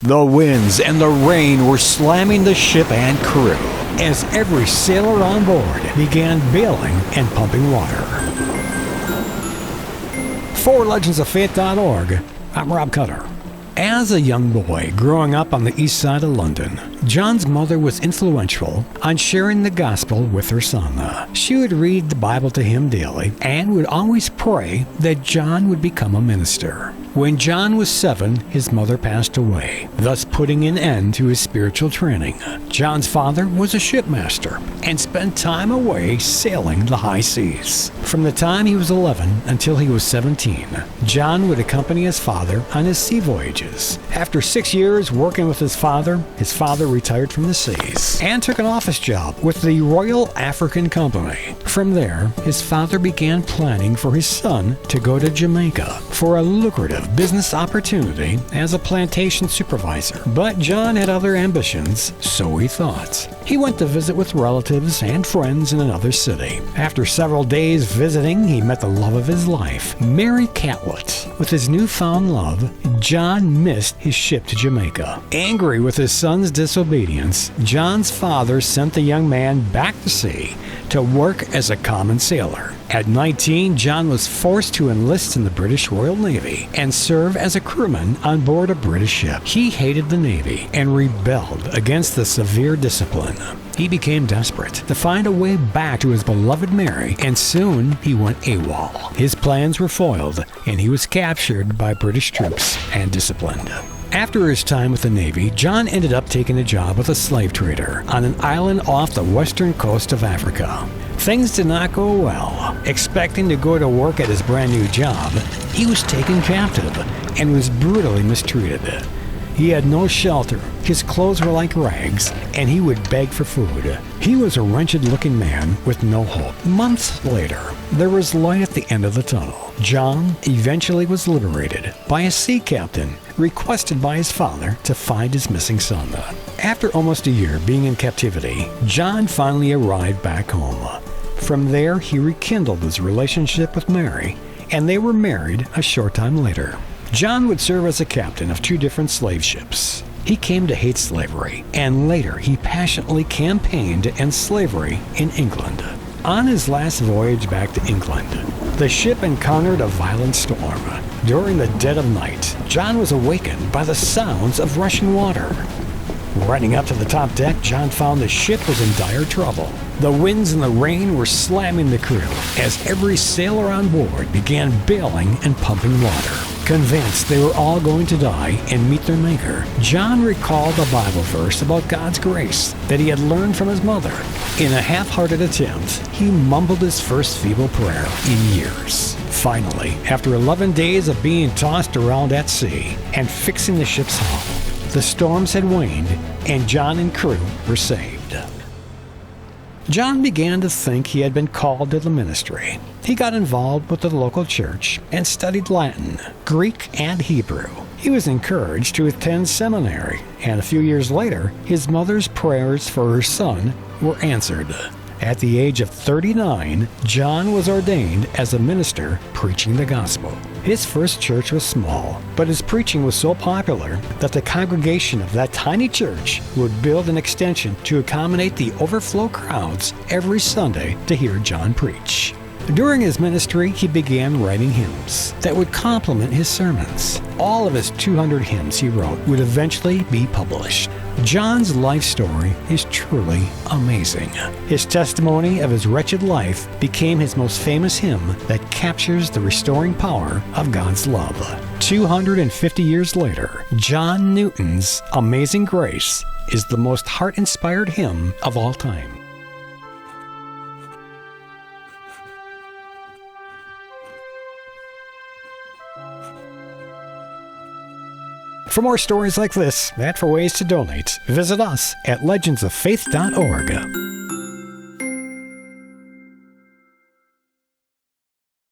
The winds and the rain were slamming the ship and crew as every sailor on board began bailing and pumping water. For legendsoffaith.org, I'm Rob Cutter. As a young boy growing up on the east side of London, John's mother was influential on sharing the gospel with her son. She would read the Bible to him daily and would always pray that John would become a minister. When John was 7, his mother passed away, thus putting an end to his spiritual training. John's father was a shipmaster and spent time away sailing the high seas. From the time he was 11 until he was 17, John would accompany his father on his sea voyages. After 6 years working with his father retired from the seas and took an office job with the Royal African Company. From there, his father began planning for his son to go to Jamaica for a lucrative business opportunity as a plantation supervisor. But John had other ambitions, so he thought. He went to visit with relatives and friends in another city. After several days visiting, he met the love of his life, Mary Catlett. With his newfound love, John missed his ship to Jamaica. Angry with his son's disobedience, John's father sent the young man back to sea to work as a common sailor. At 19, John was forced to enlist in the British Royal Navy and serve as a crewman on board a British ship. He hated the Navy and rebelled against the severe discipline. He became desperate to find a way back to his beloved Mary, and soon he went AWOL. His plans were foiled, and he was captured by British troops and disciplined. After his time with the Navy, John ended up taking a job with a slave trader on an island off the western coast of Africa. Things did not go well. Expecting to go to work at his brand new job, he was taken captive and was brutally mistreated. He had no shelter, his clothes were like rags, and he would beg for food. He was a wretched-looking man with no hope. Months later, there was light at the end of the tunnel. John eventually was liberated by a sea captain, requested by his father to find his missing son. After almost a year being in captivity, John finally arrived back home. From there, he rekindled his relationship with Mary, and they were married a short time later. John would serve as a captain of 2 different slave ships. He came to hate slavery, and later he passionately campaigned to end slavery in England. On his last voyage back to England, the ship encountered a violent storm. During the dead of night, John was awakened by the sounds of rushing water. Running up to the top deck, John found the ship was in dire trouble. The winds and the rain were slamming the crew as every sailor on board began bailing and pumping water. Convinced they were all going to die and meet their maker, John recalled a Bible verse about God's grace that he had learned from his mother. In a half-hearted attempt, he mumbled his first feeble prayer in years. Finally, after 11 days of being tossed around at sea and fixing the ship's hull, the storms had waned and John and crew were saved. John began to think he had been called to the ministry. He got involved with the local church and studied Latin, Greek, and Hebrew. He was encouraged to attend seminary, and a few years later, his mother's prayers for her son were answered. At the age of 39, John was ordained as a minister preaching the gospel. His first church was small, but his preaching was so popular that the congregation of that tiny church would build an extension to accommodate the overflow crowds every Sunday to hear John preach. During his ministry, he began writing hymns that would complement his sermons. All of his 200 hymns he wrote would eventually be published. John's life story is truly amazing. His testimony of his wretched life became his most famous hymn that captures the restoring power of God's love. 250 years later, John Newton's Amazing Grace is the most heart-inspired hymn of all time. For more stories like this and for ways to donate, visit us at legendsoffaith.org.